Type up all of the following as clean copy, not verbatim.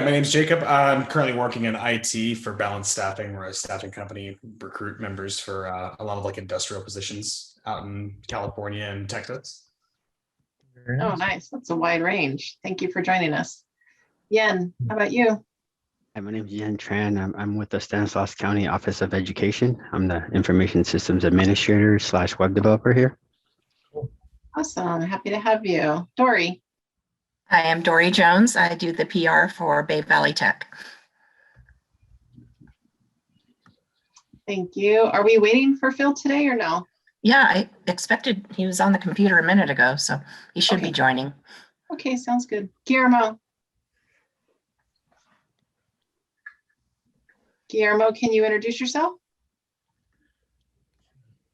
My name's Jacob. I'm currently working in IT for Balance Staffing. We're a staffing company, recruit members for a lot of like industrial positions out in California and Texas. Very Oh, nice. nice. That's a wide range. Thank you for joining us. Yen, how about you? Hi, my name is Yen Tran. I'm with the Stanislaus County Office of Education. I'm the Information Systems Administrator / web developer here. Awesome. Happy to have you. Dory. Hi, I'm Dory Jones. I do the PR for Bay Valley Tech. Thank you. Are we waiting for Phil today or no? Yeah, I expected he was on the computer a minute ago, so he should Okay. be joining. Okay, sounds good. Guillermo. Guillermo, can you introduce yourself?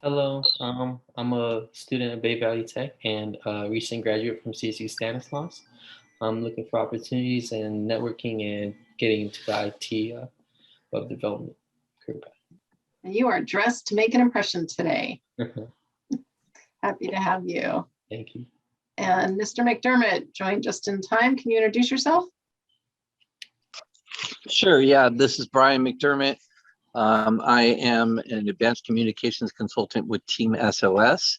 Hello, I'm a student at Bay Valley Tech and a recent graduate from CSU Stanislaus. I'm looking for opportunities in networking and getting into the IT web development career And you are dressed to make an impression today. path. Happy to have you. Thank you. And Mr. McDermott joined just in time. Can you introduce yourself? Sure, yeah, this is Brian McDermott. I am an advanced communications consultant with Team SOS.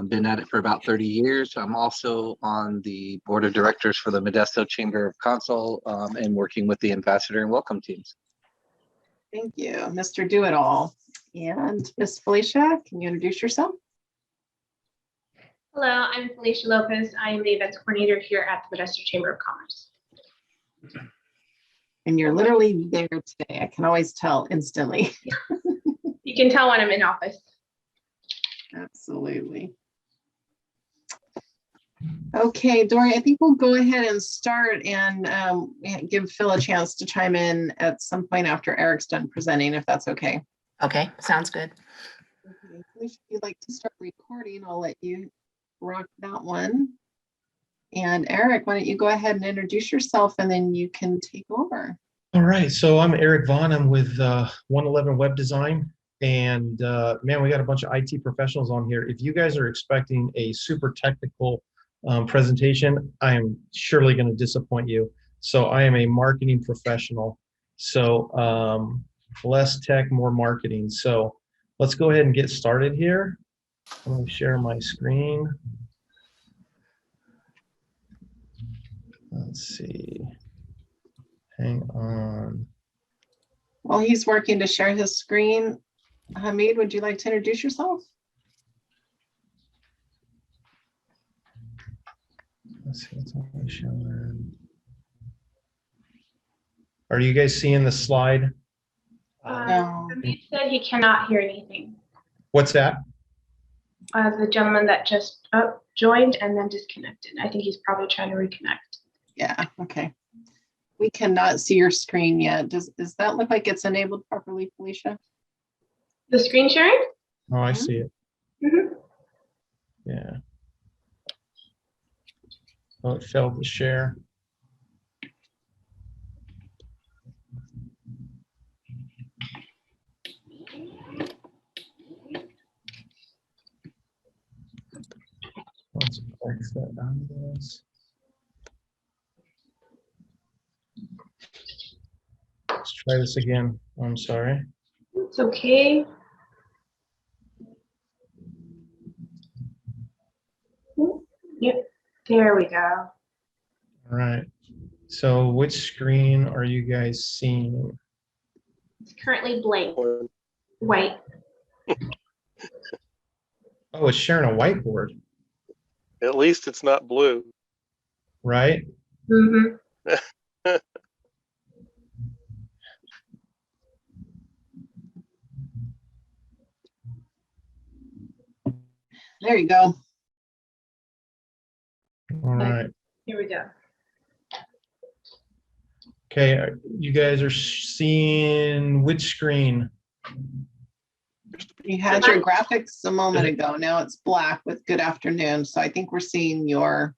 Been at it for about 30 years. I'm also on the board of directors for the Modesto Chamber of Council and working with the ambassador and welcome teams. Thank you, Mr. Do-It-All. And Miss Felicia, can you introduce yourself? Hello, I'm Felicia Lopez. I am the events coordinator here at the Modesto Chamber of Commerce. And you're literally there today. I can always tell instantly. You can tell when I'm in office. Absolutely. Okay, Dory, I think we'll go ahead and start and give Phil a chance to chime in at some point after Eric's done presenting, if that's okay. Okay, sounds good. Okay, Felicia, if you'd like to start recording, I'll let you rock that one. And Eric, why don't you go ahead and introduce yourself and then you can take over. All right, so I'm Eric Vaughn. I'm with 111 Web Design, and man, we got a bunch of IT professionals on here. If you guys are expecting a super technical presentation, I am surely going to disappoint you. So I am a marketing professional. So less tech, more marketing. So let's go ahead and get started here. I'm going to share my screen. Let's see. Hang on. While he's working to share his screen, Hamid, would you like to introduce yourself? Let's see what's on my showing. Are you guys seeing the slide? No. He said he cannot hear anything. What's that? The gentleman that just joined and then disconnected. I think he's probably trying to reconnect. Yeah, okay. We cannot see your screen yet. Does that look like it's enabled properly, Felicia? The screen sharing? Oh, I see it. Mhm. Yeah. Oh, it failed to share. Let's fix that down to this. Let's try this again. I'm sorry. It's okay. Yep, there we go. All right. So which screen are you guys seeing? It's currently blank, white. Oh, it's sharing a whiteboard, At least it's not blue. right? Mm-hmm. There you go. All right. Here we go. Okay, you guys are seeing which screen? You had your graphics a moment ago. Now it's black with good afternoon. So I think we're seeing your.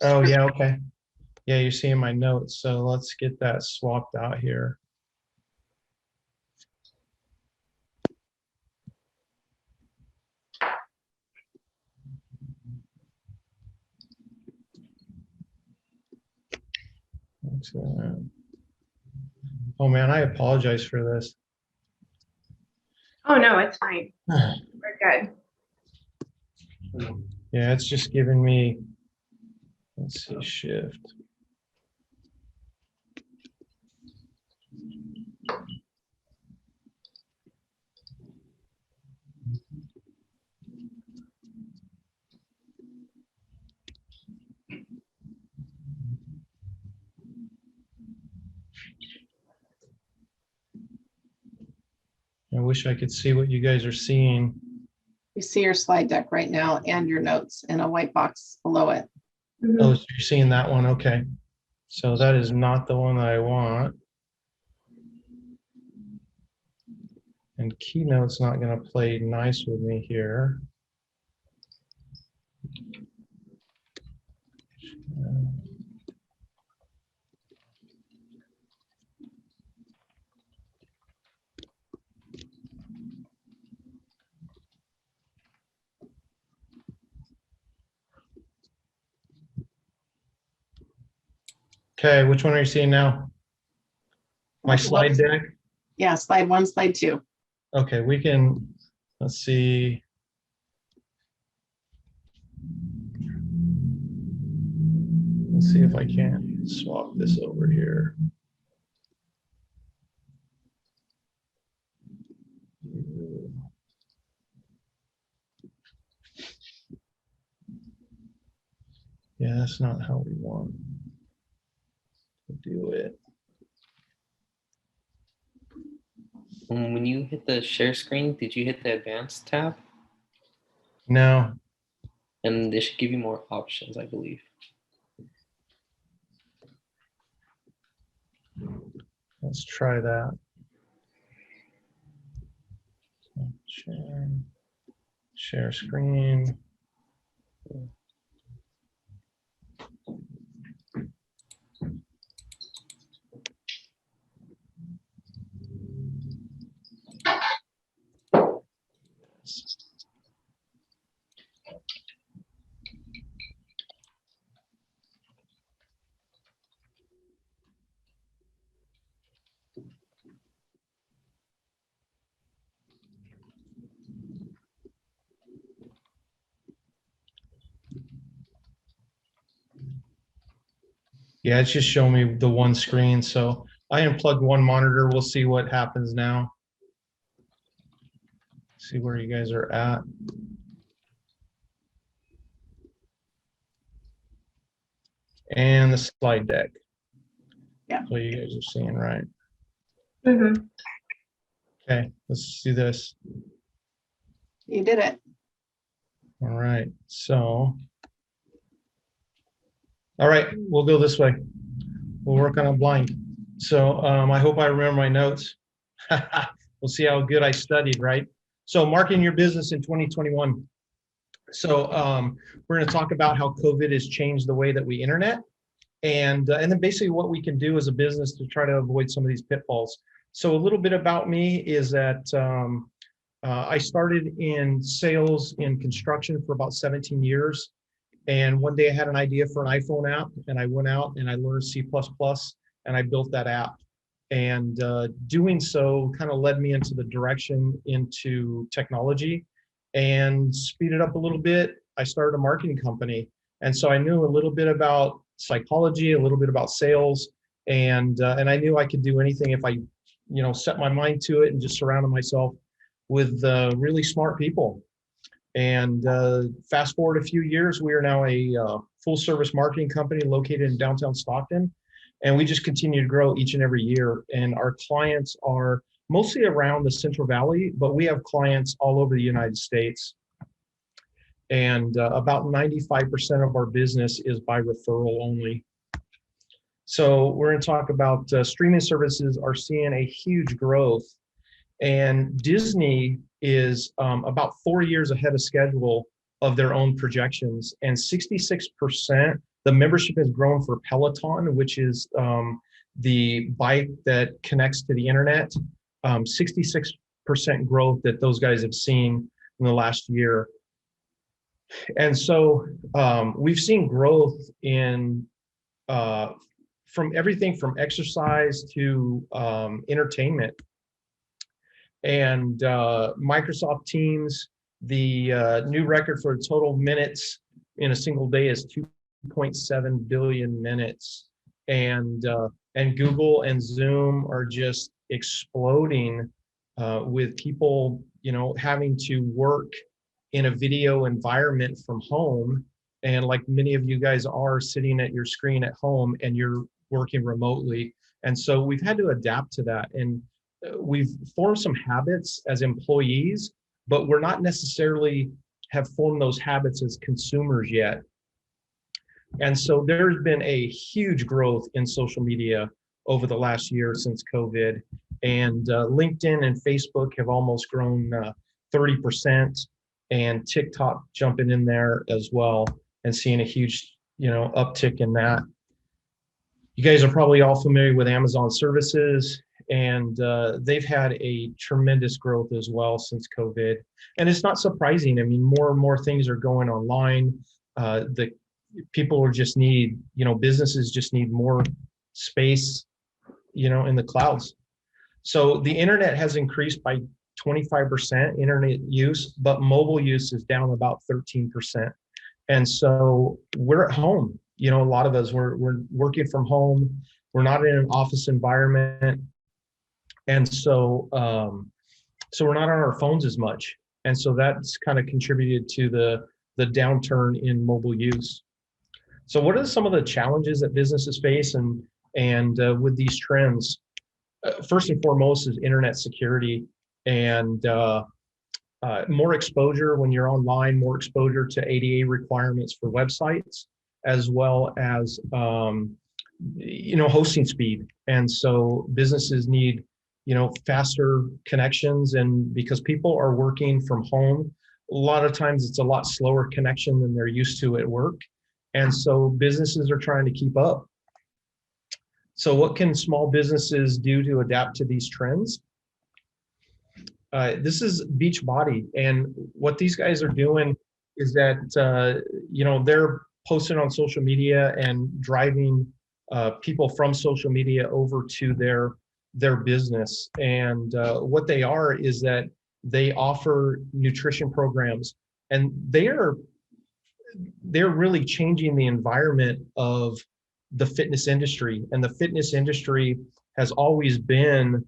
Oh, yeah, okay. Yeah, you're seeing my notes. So let's get that swapped out here. That's that. Oh man, I apologize for this. Oh, no, it's fine. We're good. Yeah, it's just giving me, let's see, shift. I wish I could see what you guys are seeing. You see your slide deck right now and your notes in a white box below it. Mhm. Oh, so you're seeing that one? Okay. So that is not the one that I want. And Keynote's not going to play nice with me here. Okay, which one are you seeing now? My slide deck? Yeah, slide 1, slide 2. Okay, we can, let's see. Let's see if I can swap this over here. Yeah, that's not how we want to do it. When you hit the share screen, did you hit the advanced tab? No, And they should give you more options, I believe. let's try that. Share screen. Yeah, it's just showing me the one screen. So I unplugged one monitor. We'll see what happens now. See where you guys are at. And the slide deck. Yeah. So you guys are seeing, right? Mhm. Okay, let's do this. You did it. All right, so. All right, we'll go this way. We'll work on a blind. So I hope I remember my notes. We'll see how good I studied, right? So marketing your business in 2021. So we're going to talk about how COVID has changed the way that we internet, and then basically what we can do as a business to try to avoid some of these pitfalls. So a little bit about me is that I started in sales in construction for about 17 years. And one day I had an idea for an iPhone app, and I went out and I learned C++, and I built that app. And doing so kind of led me into the direction into technology, and speed it up a little bit. I started a marketing company. And so I knew a little bit about psychology, a little bit about sales, and I knew I could do anything if I, set my mind to it and just surrounded myself with really smart people. And fast forward a few years, we are now a full service marketing company located in downtown Stockton. And we just continue to grow each and every year. And our clients are mostly around the Central Valley, but we have clients all over the United States. And about 95% of our business is by referral only. So we're going to talk about streaming services are seeing a huge growth. And Disney is about 4 years ahead of schedule of their own projections. And 66%, the membership has grown for Peloton, which is the bike that connects to the internet. 66% growth that those guys have seen in the last year. And so we've seen growth in from everything from exercise to entertainment. And Microsoft Teams, the new record for total minutes in a single day is 2.7 billion minutes. And Google and Zoom are just exploding with people, having to work in a video environment from home. And like many of you guys are sitting at your screen at home and you're working remotely. And so we've had to adapt to that. And we've formed some habits as employees, but we're not necessarily have formed those habits as consumers yet. And so there's been a huge growth in social media over the last year since COVID. And LinkedIn and Facebook have almost grown 30%, and TikTok jumping in there as well and seeing a huge, uptick in that. You guys are probably all familiar with Amazon services, and they've had a tremendous growth as well since COVID. And it's not surprising. I mean, more and more things are going online. The people are just need, businesses just need more space, in the clouds. So the internet has increased by 25% internet use, but mobile use is down about 13%. And so we're at home. A lot of us, we're working from home. We're not in an office environment. And so, so we're not on our phones as much. And so that's kind of contributed to the downturn in mobile use. So what are some of the challenges that businesses face and with these trends? First and foremost is internet security and more exposure when you're online, more exposure to ADA requirements for websites, as well as hosting speed. And so businesses need faster connections, and because people are working from home, a lot of times it's a lot slower connection than they're used to at work. And so businesses are trying to keep up. So what can small businesses do to adapt to these trends? This is Beachbody, and what these guys are doing is that they're posting on social media and driving people from social media over to their business. And what they are is that they offer nutrition programs, and they're really changing the environment of the fitness industry. And the fitness industry has always been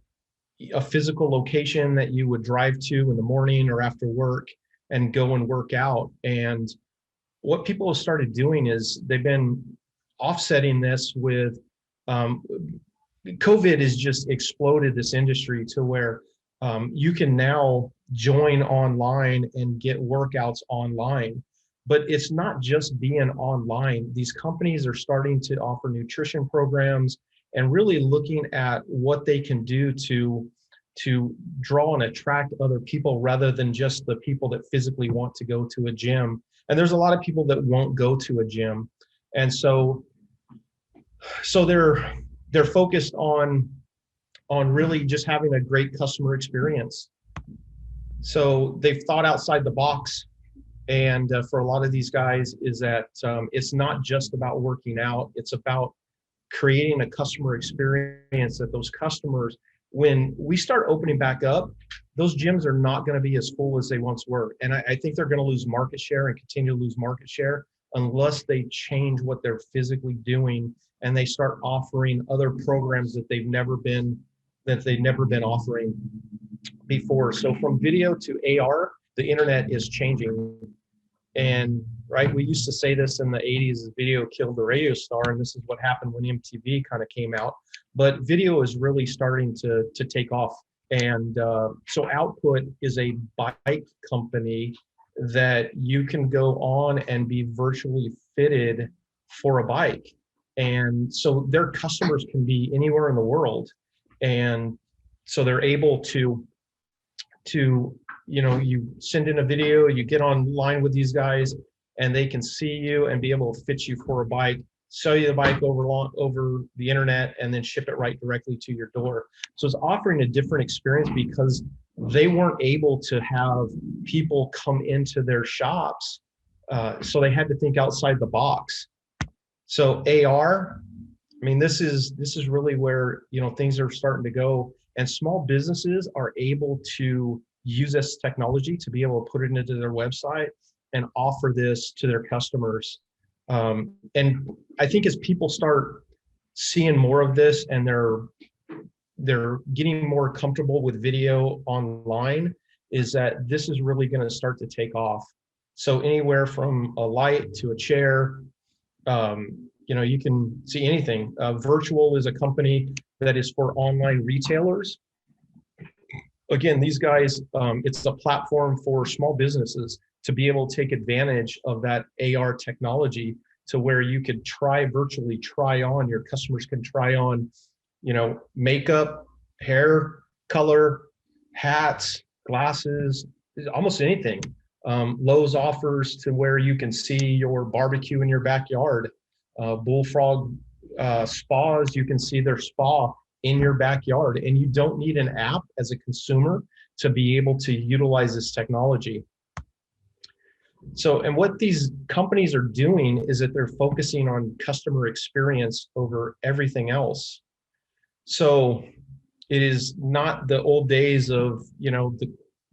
a physical location that you would drive to in the morning or after work and go and work out. And what people have started doing is they've been offsetting this with COVID has just exploded this industry to where you can now join online and get workouts online. But it's not just being online. These companies are starting to offer nutrition programs and really looking at what they can do to draw and attract other people rather than just the people that physically want to go to a gym. And there's a lot of people that won't go to a gym. And so they're focused on really just having a great customer experience. So they've thought outside the box. And for a lot of these guys is that it's not just about working out, it's about creating a customer experience that those customers, when we start opening back up, those gyms are not going to be as full as they once were. And I think they're going to lose market share and continue to lose market share unless they change what they're physically doing and they start offering other programs that they've never been offering before. So from video to AR, the internet is changing. And right, we used to say this in the 80s, video killed the radio star, and this is what happened when MTV kind of came out. But video is really starting to take off. And so Output is a bike company that you can go on and be virtually fitted for a bike. And so their customers can be anywhere in the world. And so they're able to you send in a video, you get online with these guys, and they can see you and be able to fit you for a bike, sell you the bike over the internet, and then ship it right directly to your door. So it's offering a different experience because they weren't able to have people come into their shops. So they had to think outside the box. So AR, I mean, this is really where, you know, things are starting to go, and small businesses are able to use this technology to be able to put it into their website and offer this to their customers. And I think as people start seeing more of this and they're getting more comfortable with video online, is that this is really going to start to take off. So anywhere from a light to a chair, you know, you can see anything. Virtual is a company that is for online retailers. Again, these guys, it's a platform for small businesses to be able to take advantage of that AR technology, to where you could virtually try on, your customers can try on, you know, makeup, hair color, hats, glasses, almost anything. Lowe's offers to where you can see your barbecue in your backyard. Bullfrog spas, you can see their spa in your backyard, and you don't need an app as a consumer to be able to utilize this technology. So, and what these companies are doing is that they're focusing on customer experience over everything else. So it is not the old days of, you know,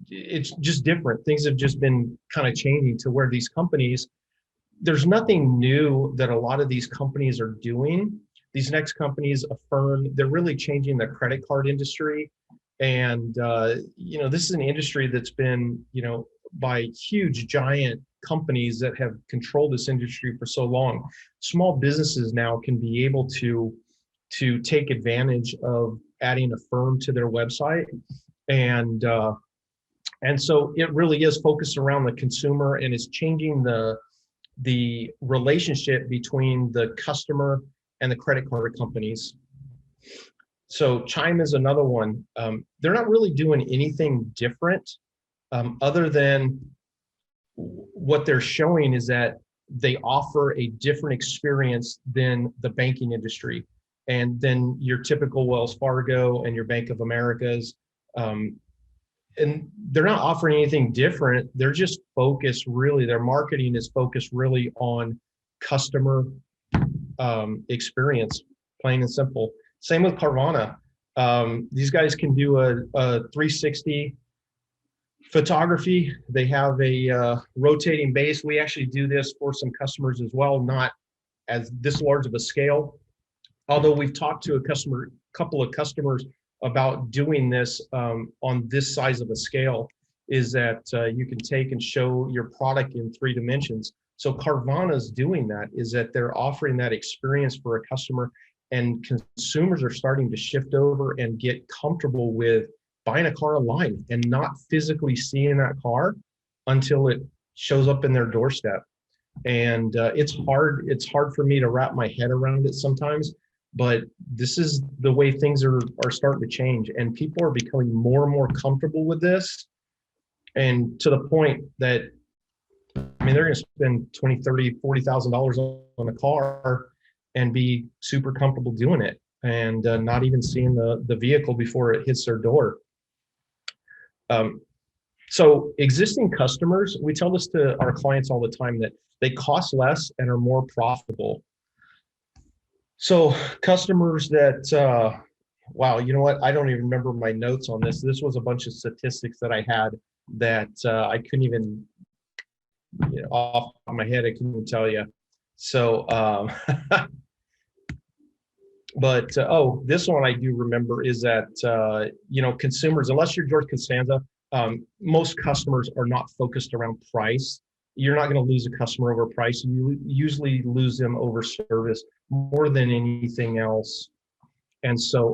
it's just different. Things have just been kind of changing to where these companies, there's nothing new that a lot of these companies are doing. These next companies, Affirm, they're really changing the credit card industry. And, you know, this is an industry that's been, you know, by huge giant companies that have controlled this industry for so long. Small businesses now can be able to take advantage of adding Affirm to their website. And so it really is focused around the consumer, and it's changing the relationship between the customer and the credit card companies. So Chime is another one. They're not really doing anything different, other than what they're showing is that they offer a different experience than the banking industry, and then your typical Wells Fargo and your Bank of America's. And they're not offering anything different. They're just focused, really, their marketing is focused really on customer experience, plain and simple. Same with Carvana. These guys can do a 360 photography. They have a rotating base. We actually do this for some customers as well, not as this large of a scale. Although we've talked to a couple of customers about doing this on this size of a scale, is that you can take and show your product in 3 dimensions. So Carvana's doing that, is that they're offering that experience for a customer, and consumers are starting to shift over and get comfortable with buying a car online and not physically seeing that car until it shows up in their doorstep. And it's hard for me to wrap my head around it sometimes, but this is the way things are starting to change, and people are becoming more and more comfortable with this, and to the point that, I mean, they're going to spend $20,000, $30,000, $40,000 on a car and be super comfortable doing it, and not even seeing the vehicle before it hits their door. So existing customers, we tell this to our clients all the time, that they cost less and are more profitable. So customers that, wow, you know what? I don't even remember my notes on this. This was a bunch of statistics that I had that I couldn't even, you know, off my head, I couldn't even tell you. So, but, oh, this one I do remember is that, you know, consumers, unless you're George Costanza, most customers are not focused around price. You're not going to lose a customer over price. You usually lose them over service more than anything else. And so,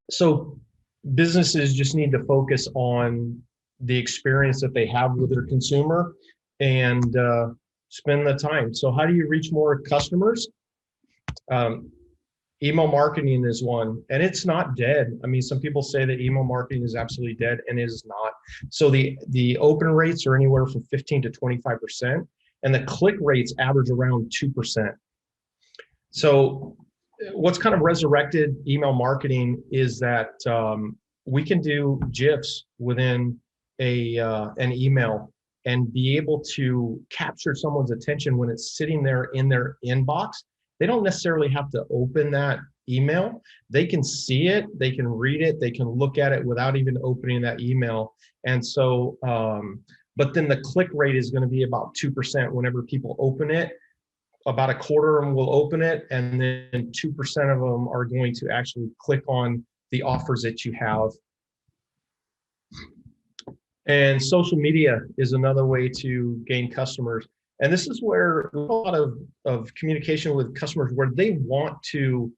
so businesses just need to focus on the experience that they have with their consumer and spend the time. So how do you reach more customers? Email marketing is one, and it's not dead. I mean, some people say that email marketing is absolutely dead, and it is not. So the open rates are anywhere from 15 to 25%, and the click rates average around 2%. So what's kind of resurrected email marketing is that we can do GIFs within an email and be able to capture someone's attention when it's sitting there in their inbox they don't necessarily have to open that email. They can see it, they can read it, they can look at it without even opening that email. And so, but then the click rate is going to be about 2% whenever people open it. About a quarter of them will open it, and then 2% of them are going to actually click on the offers that you have. And social media is another way to gain customers. And this is where a lot of communication with customers, where they want to,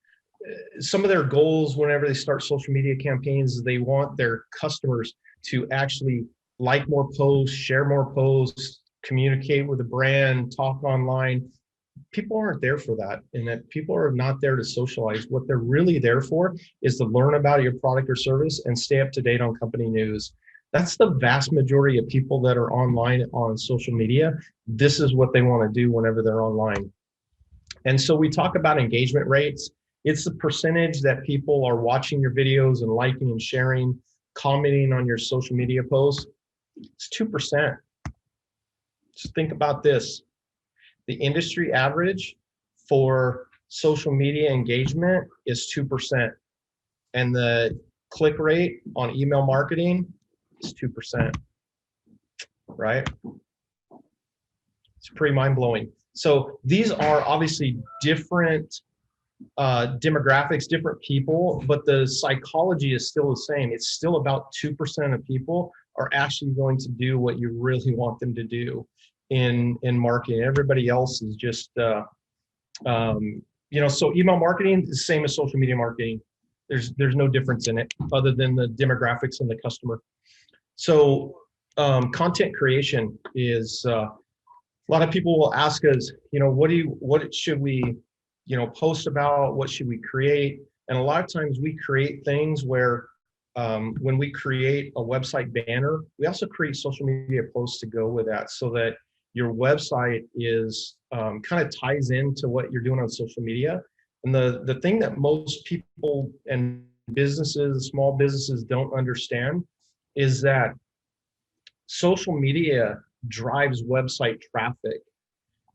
some of their goals whenever they start social media campaigns, they want their customers to actually like more posts, share more posts, communicate with the brand, talk online. People aren't there for that, and that people are not there to socialize. What they're really there for is to learn about your product or service and stay up to date on company news. That's the vast majority of people that are online on social media. This is what they want to do whenever they're online. And so we talk about engagement rates. It's the percentage that people are watching your videos and liking and sharing, commenting on your social media posts. It's 2%. Just think about this. The industry average for social media engagement is 2%. And the click rate on email marketing is 2%, right? It's pretty mind-blowing. So these are obviously different demographics, different people, but the psychology is still the same. It's still about 2% of people are actually going to do what you really want them to do in marketing. Everybody else is just, so email marketing is the same as social media marketing. There's no difference in it other than the demographics and the customer. So content creation is, a lot of people will ask us, what should we, post about? What should we create? And a lot of times we create things where when we create a website banner, we also create social media posts to go with that, so that your website is kind of ties into what you're doing on social media. And the thing that most people and businesses, small businesses, don't understand is that social media drives website traffic.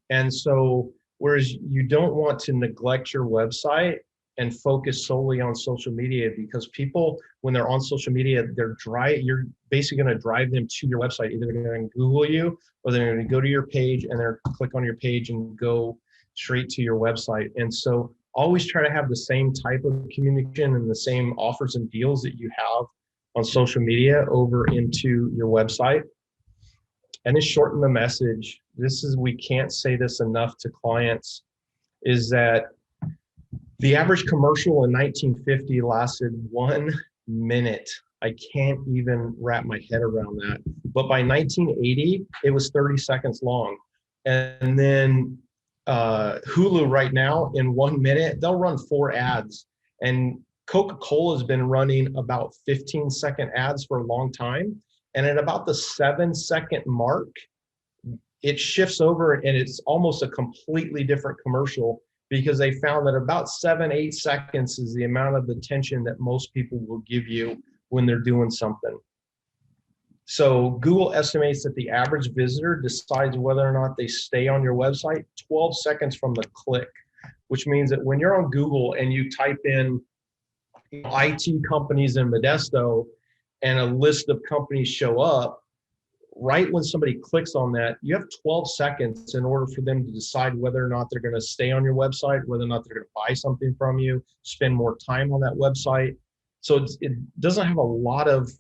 And so whereas you don't want to neglect your website and focus solely on social media, because people, when they're on social media, you're basically going to drive them to your website. Either they're going to Google you, or they're going to go to your page and they're click on your page and go straight to your website. And so always try to have the same type of communication and the same offers and deals that you have on social media over into your website. And then shorten the message. We can't say this enough to clients, is that the average commercial in 1950 lasted 1 minute. I can't even wrap my head around that. But by 1980, it was 30 seconds long. And then Hulu right now, in 1 minute, they'll run 4 ads. And Coca-Cola has been running about 15-second ads for a long time. And at about the 7-second mark, it shifts over and it's almost a completely different commercial, because they found that about 7-8 seconds is the amount of attention that most people will give you when they're doing something. So Google estimates that the average visitor decides whether or not they stay on your website 12 seconds from the click, which means that when you're on Google and you type in IT companies in Modesto and a list of companies show up, right when somebody clicks on that, you have 12 seconds in order for them to decide whether or not they're going to stay on your website, whether or not they're going to buy something from you, spend more time on that website. So it doesn't have a lot of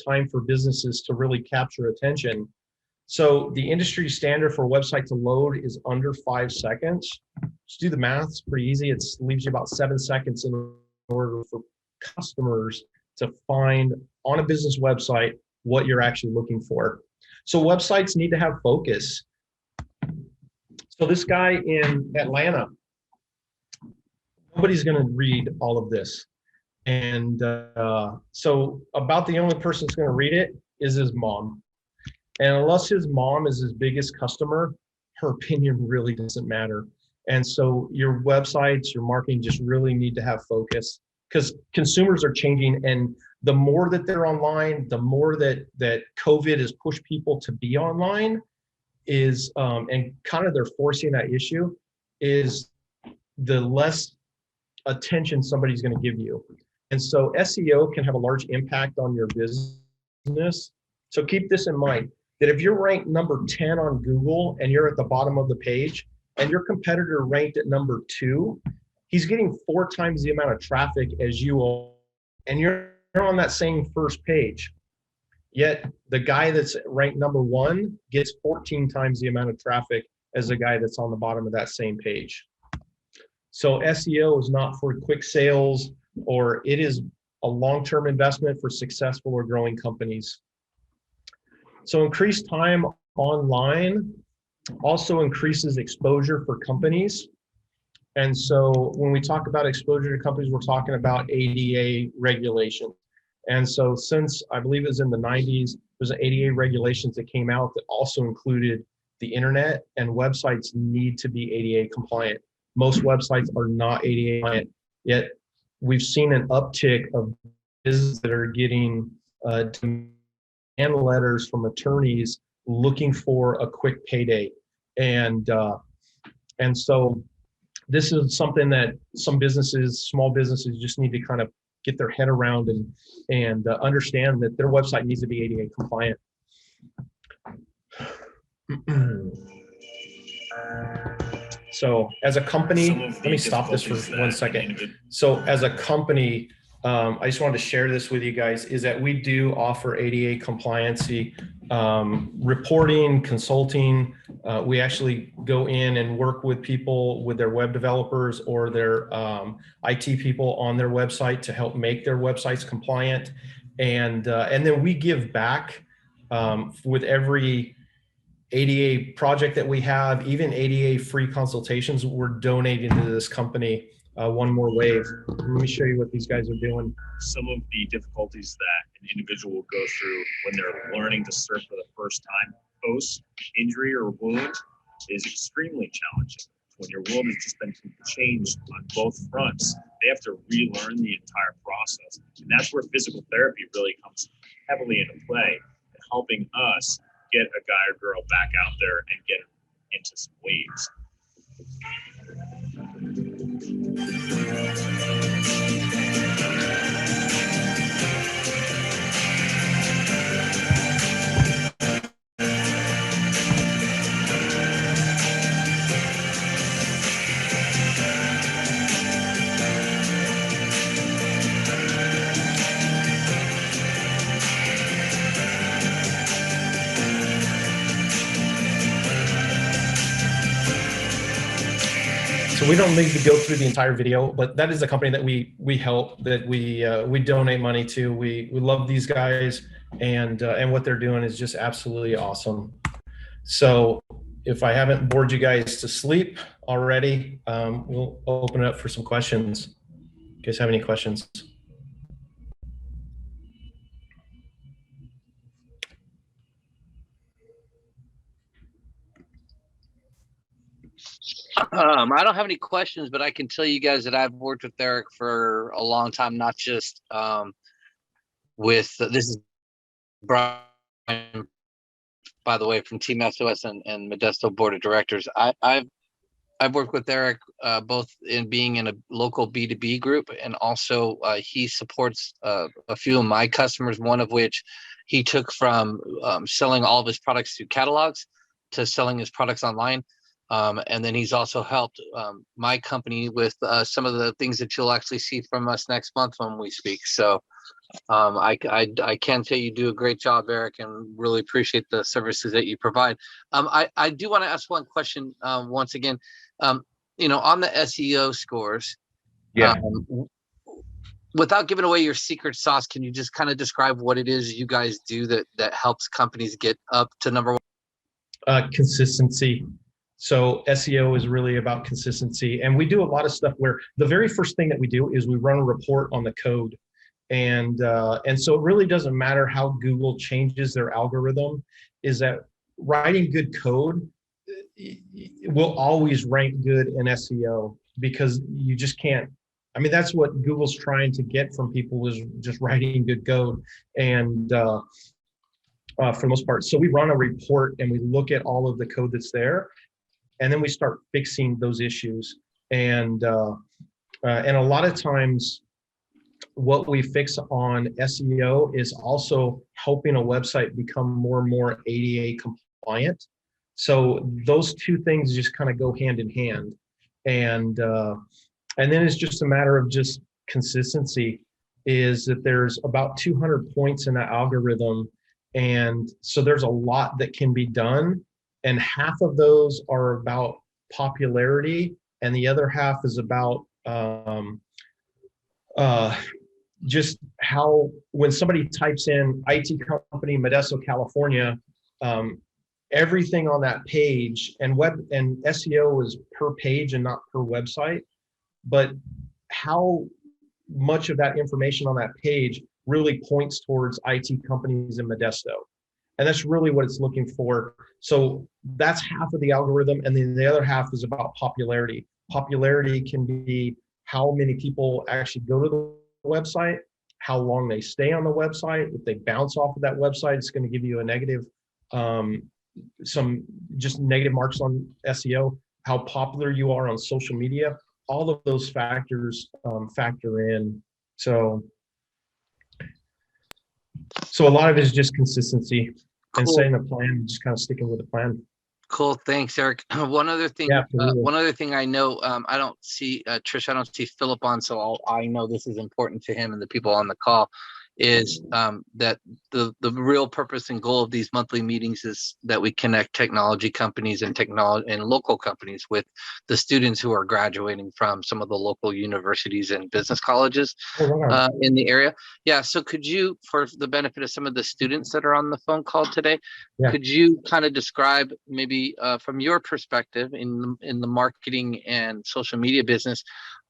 time for businesses to really capture attention. So the industry standard for a website to load is under 5 seconds. Just do the math, it's pretty easy. It leaves you about 7 seconds in order for customers to find on a business website what you're actually looking for. So websites need to have focus. So this guy in Atlanta, nobody's going to read all of this. And so about the only person that's going to read it is his mom. And unless his mom is his biggest customer, her opinion really doesn't matter. And so your websites, your marketing just really need to have focus, because consumers are changing. And the more that they're online, the more that COVID has pushed people to be online and kind of they're forcing that issue, is the less attention somebody's going to give you. And so SEO can have a large impact on your business. So keep this in mind, that if you're ranked number 10 on Google and you're at the bottom of the page and your competitor ranked at number 2, he's getting 4 times the amount of traffic as you are, and you're on that same first page. Yet the guy that's ranked number 1 gets 14 times the amount of traffic as the guy that's on the bottom of that same page. So SEO is not for quick sales, or it is a long-term investment for successful or growing companies. So increased time online also increases exposure for companies. And so when we talk about exposure to companies, we're talking about ADA regulations. And so since I believe it was in the 90s, there's an ADA regulations that came out that also included the internet, and websites need to be ADA compliant. Most websites are not ADA compliant, yet we've seen an uptick of businesses that are getting demand letters from attorneys looking for a quick payday. And so this is something that some businesses, small businesses, just need to kind of get their head around and understand that their website needs to be ADA compliant. So as a company, let me stop this for 1 second. So as a company, I just wanted to share this with you guys, is that we do offer ADA compliancy, reporting, consulting. We actually go in and work with people, with their web developers or their IT people on their website to help make their websites compliant. And then we give back with every ADA project that we have, even ADA free consultations, we're donating to this company. One more wave. Let me show you what these guys are doing. Some of the difficulties that an individual will go through when they're learning to surf for the first time post injury or wound is extremely challenging. When your world has just been changed on both fronts, they have to relearn the entire process. And that's where physical therapy really comes heavily into play, in helping us get a guy or girl back out there and get into some waves. So we don't need to go through the entire video, but that is a company that we help, that we donate money to. We love these guys, and what they're doing is just absolutely awesome. So if I haven't bored you guys to sleep already, we'll open it up for some questions. You guys have any questions? I don't have any questions, but I can tell you guys that I've worked with Eric for a long time, not just with, this is Brian, by the way, from Team SOS and Modesto Board of Directors. I've worked with Eric both in being in a local B2B group, and also he supports a few of my customers, one of which he took from selling all of his products through catalogs to selling his products online. And then he's also helped my company with some of the things that you'll actually see from us next month when we speak. So I can say you do a great job, Eric, and really appreciate the services that you provide. I do want to ask one question once again. On the SEO scores, without giving away your secret sauce, can you just kind of describe what it is you guys do that helps companies get up to number one? Consistency. So SEO is really about consistency, and we do a lot of stuff where the very first thing that we do is we run a report on the code, and so it really doesn't matter how Google changes their algorithm. Is that writing good code will always rank good in SEO, because you just can't. I mean, that's what Google's trying to get from people, is just writing good code, and for the most part. So we run a report and we look at all of the code that's there, and then we start fixing those issues. And a lot of times what we fix on SEO is also helping a website become more and more ADA compliant. So those two things just kind of go hand in hand. And then it's just a matter of just consistency, is that there's about 200 points in that algorithm. And so there's a lot that can be done. And half of those are about popularity, and the other half is about just how, when somebody types in IT company, Modesto, California, everything on that page, and web and SEO is per page and not per website, but how much of that information on that page really points towards IT companies in Modesto. And that's really what it's looking for. So that's half of the algorithm. And then the other half is about popularity. Popularity can be how many people actually go to the website, how long they stay on the website. If they bounce off of that website, it's going to give you a negative, some just negative marks on SEO, how popular you are on social media. All of those factors factor in. So a lot of it is just consistency and Cool. setting a plan and just kind of sticking with the plan. Cool. Thanks, Eric. One other thing, Yeah, absolutely. one other thing I know, I don't see Trish, I don't see Philip on, so I know this is important to him and the people on the call, is that the real purpose and goal of these monthly meetings is that we connect technology companies and local companies with the students who are graduating from some of the local universities and business colleges in the area. Yeah, so could you, for the benefit of some of the students that are on the phone call today, could you kind of describe maybe from your perspective in the marketing and social media business,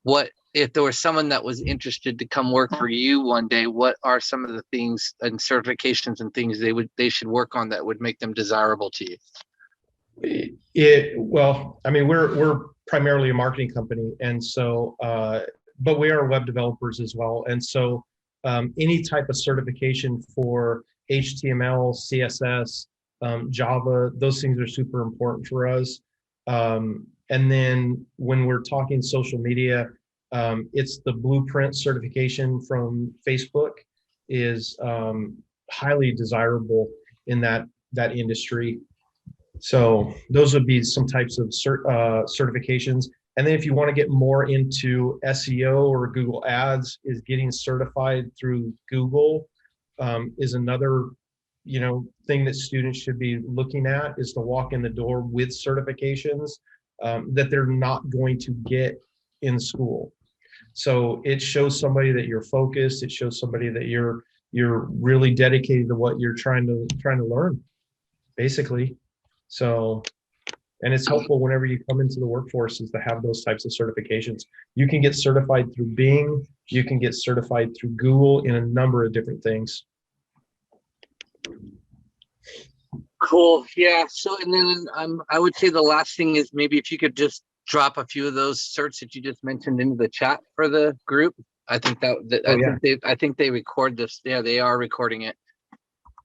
what if there was someone that was interested to come work for you one day, what are some of the things and certifications and things they should work on that would make them desirable to you? Well, I mean, we're primarily a marketing company, and so but we are web developers as well. And so any type of certification for HTML, CSS, Java, those things are super important for us. And then when we're talking social media, it's the Blueprint certification from Facebook is highly desirable in that industry. So those would be some types of certifications. And then if you want to get more into SEO or Google Ads, is getting certified through Google is another thing that students should be looking at, is to walk in the door with certifications that they're not going to get in school. So it shows somebody that you're focused. It shows somebody that you're really dedicated to what you're trying to learn, basically. So, and it's helpful whenever you come into the workforce is to have those types of certifications. You can get certified through Bing. You can get certified through Google in a number of different things. Cool. Yeah. So, and then I would say the last thing is maybe if you could just drop a few of those certs that you just mentioned into the chat for the group. I think I think they record this. Yeah, they are recording it.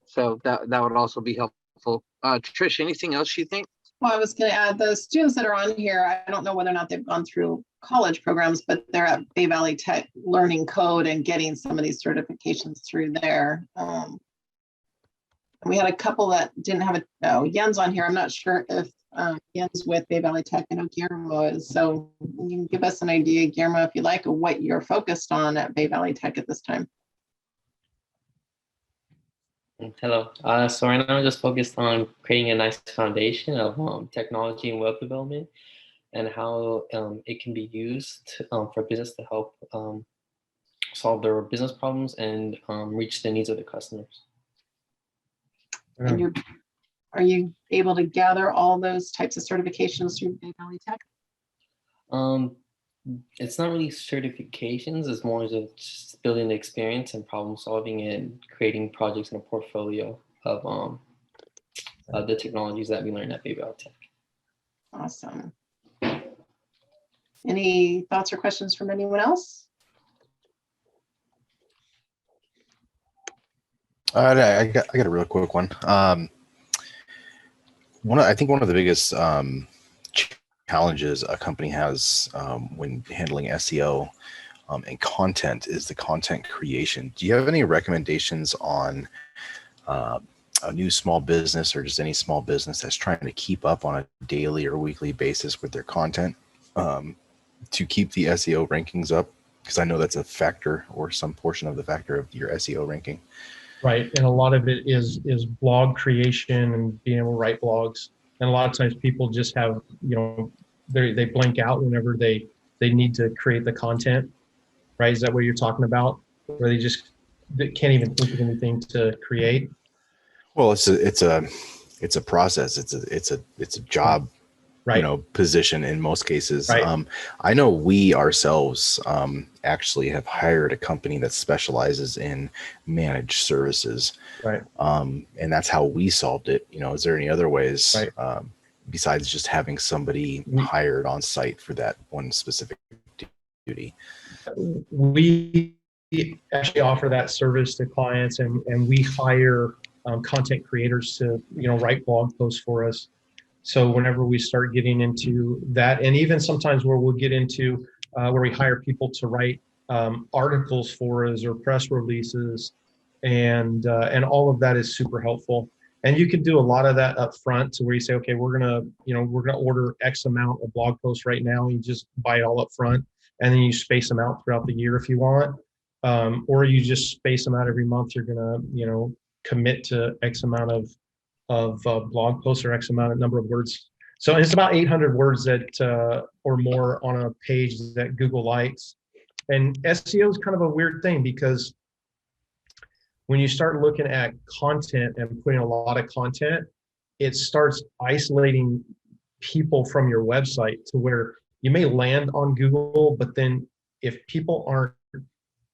So that would also be helpful. Trish, anything else you think? Well, I was going to add the students that are on here. I don't know whether or not they've gone through college programs, but they're at Bay Valley Tech learning code and getting some of these certifications through there. We had a couple that didn't have Jens on here. I'm not sure if Jens with Bay Valley Tech. I know Guillermo is. So you can give us an idea, Guillermo, if you like, of what you're focused on at Bay Valley Tech at this time. Hello. So right now I'm just focused on creating a nice foundation of technology and web development and how it can be used for business to help solve their business problems and reach the needs of the customers. And are you able to gather all those types of certifications through Bay Valley Tech? It's not really certifications, it's more just building the experience and problem solving and creating projects in a portfolio of the technologies that we learned at Bay Valley Tech. Awesome. Any thoughts or questions from anyone else? I got a real quick one. I think one of the biggest challenges a company has when handling SEO and content is the content creation. Do you have any recommendations on a new small business or just any small business that's trying to keep up on a daily or weekly basis with their content to keep the SEO rankings up? Because I know that's a factor or some portion of the factor of your SEO ranking. Right, and a lot of it is blog creation and being able to write blogs. And a lot of times people just have, they blank out whenever they need to create the content, right? Is that what you're talking about? Where they can't even think of anything to create? Well, it's a process. It's a job, right. Position in most cases. Right. I know we ourselves actually have hired a company that specializes in managed services. Right. And that's how we solved it. Is there any other ways Right. Besides just having somebody hired on site for that one specific duty? We actually offer that service to clients, and we hire content creators to write blog posts for us. So whenever we start getting into that, and even sometimes where we'll get into where we hire people to write articles for us or press releases, and all of that is super helpful. And you can do a lot of that up front, to where you say, okay, we're gonna order X amount of blog posts right now. You just buy it all up front, and then you space them out throughout the year if you want, or you just space them out every month. You're gonna commit to X amount of blog posts or X amount of number of words. So it's about 800 words that or more on a page that Google likes. And SEO is kind of a weird thing, because when you start looking at content and putting a lot of content, it starts isolating people from your website, to where you may land on Google, but then if people aren't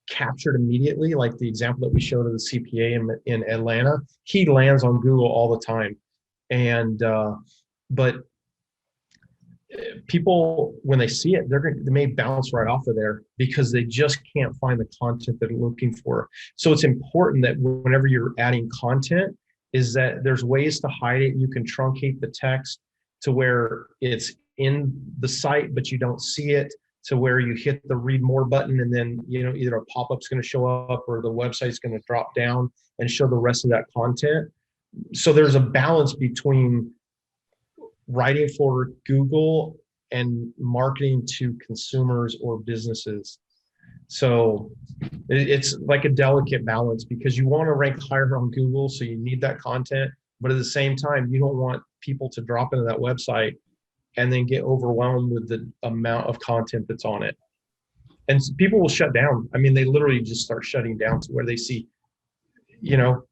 captured immediately, like the example that we showed of the CPA in Atlanta, he lands on Google all the time. And but people, when they see it, they may bounce right off of there, because they just can't find the content that they're looking for. So it's important that whenever you're adding content, is that there's ways to hide it. You can truncate the text to where it's in the site, but you don't see it, to where you hit the read more button, and then either a pop-up's going to show up, or the website's going to drop down and show the rest of that content. So there's a balance between writing for Google and marketing to consumers or businesses. So it's like a delicate balance, because you want to rank higher on Google, so you need that content, but at the same time, you don't want people to drop into that website and then get overwhelmed with the amount of content that's on it. And people will shut down. I mean, they literally just start shutting down, to where they see, the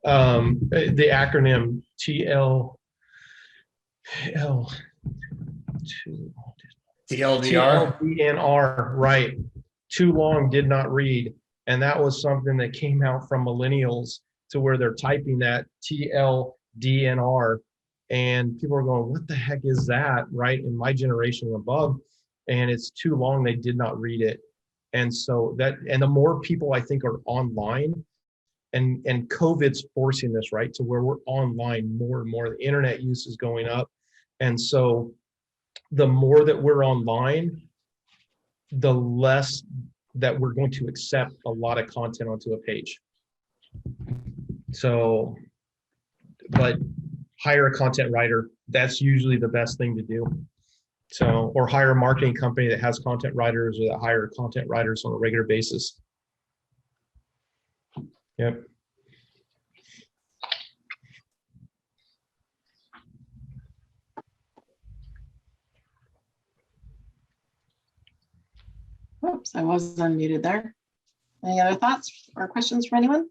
acronym TLDR, right? Too long, did not read. And that was something that came out from millennials, to where they're typing that TLDNR, and people are going, what the heck is that, right? In my generation and above, and it's too long, they did not read it. And so and the more people I think are online, and COVID's forcing this, right, to where we're online more and more. The internet use is going up, and so the more that we're online, the less that we're going to accept a lot of content onto a page. So, but hire a content writer. That's usually the best thing to do. So, or hire a marketing company that has content writers, or that hire content writers on a regular basis. Yep. Oops, I was unmuted there. Any other thoughts or questions for anyone?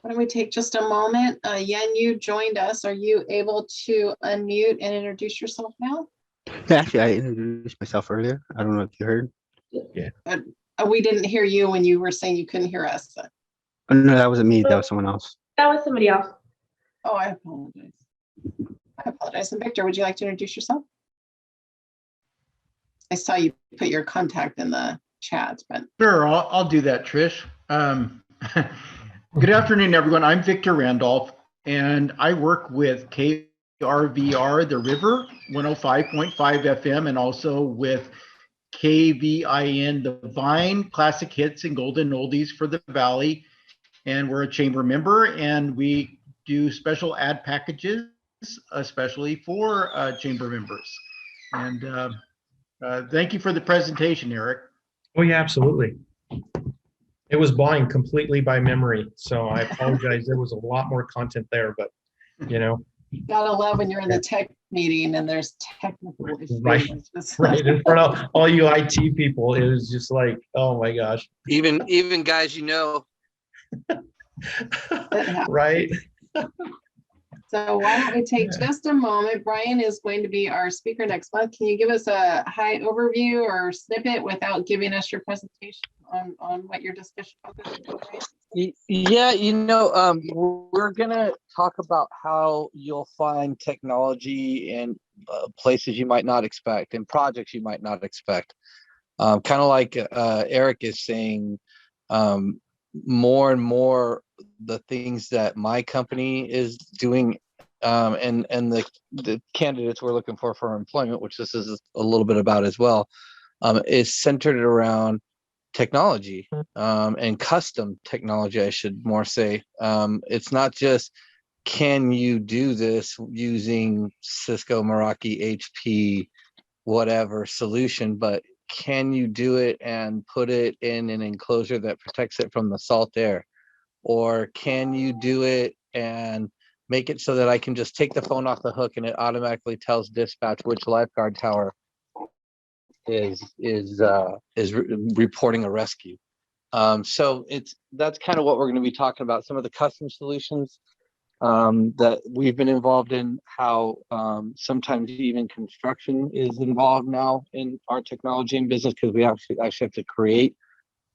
Why don't we take just a moment? Yen, you joined us. Are you able to unmute and introduce yourself now? Yeah, actually, I introduced myself earlier. I don't know if you heard. Yeah. We didn't hear you when you were saying you couldn't hear us. Oh, no, that wasn't me. That was someone else. That was somebody else. Oh, I apologize. And Victor, would you like to introduce yourself? I saw you put your contact in the chat, but sure, I'll do that, Trish. Good afternoon, everyone. I'm Victor Randolph, and I work with Kate KRVR The River, 105.5 FM, and also with KVIN The Vine, classic hits and golden oldies for the Valley. And we're a chamber member, and we do special ad packages, especially for chamber members. And thank you for the presentation, Eric. Oh, yeah, absolutely. It was blind completely by memory, so I apologize. There was a lot more content there, but you know. You gotta love when you're in the tech meeting and there's technical issues. Right, right in front of all you IT people, it was just like, oh my gosh. Even guys, you know. Right. So why don't we take just a moment? Brian is going to be our speaker next month. Can you give us a high overview or snippet without giving us your presentation on what your discussion focus is? Yeah, you know, we're gonna talk about how you'll find technology in places you might not expect and projects you might not expect. Kind of like Eric is saying, more and more the things that my company is doing, and the candidates we're looking for employment, which this is a little bit about as well, is centered around technology, and custom technology, I should more say. It's not just, can you do this using Cisco, Meraki, HP, whatever solution, but can you do it and put it in an enclosure that protects it from the salt air? Or can you do it and make it so that I can just take the phone off the hook and it automatically tells dispatch which lifeguard tower is reporting a rescue? So that's kind of what we're going to be talking about. Some of the custom solutions that we've been involved in, how sometimes even construction is involved now in our technology and business, because we actually have to create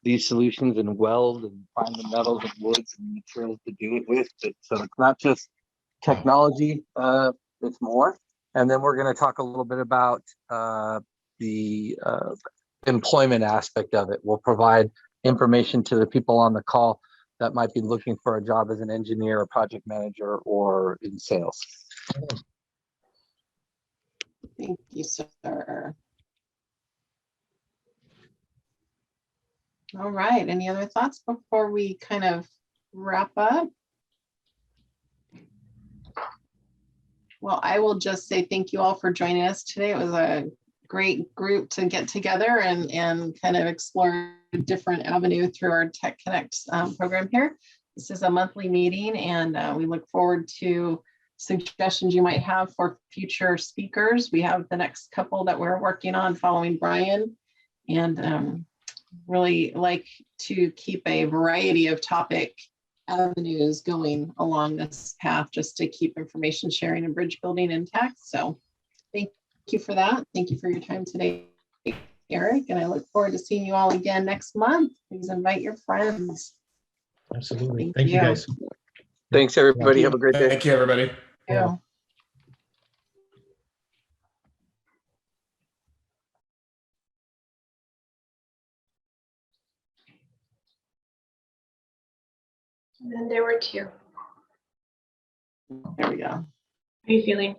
these solutions and weld and find the metals and woods and materials to do it with. So it's not just technology, it's more. And then we're going to talk a little bit about the employment aspect of it. We'll provide information to the people on the call that might be looking for a job as an engineer, a project manager, or in sales. Thank you, sir. All right, any other thoughts before we kind of wrap up? Well, I will just say thank you all for joining us today. It was a great group to get together and kind of explore a different avenue through our Tech Connect program here. This is a monthly meeting, and we look forward to suggestions you might have for future speakers. We have the next couple that we're working on following Brian, and really like to keep a variety of topic avenues going along this path, just to keep information sharing and bridge building intact. So thank you for that. Thank you for your time today, Eric, and I look forward to seeing you all again next month. Please invite your friends. Absolutely. Thank you guys. Thanks, everybody. Have a great day. Thank you, everybody. Yeah. And then there were two. There we go. How are you feeling?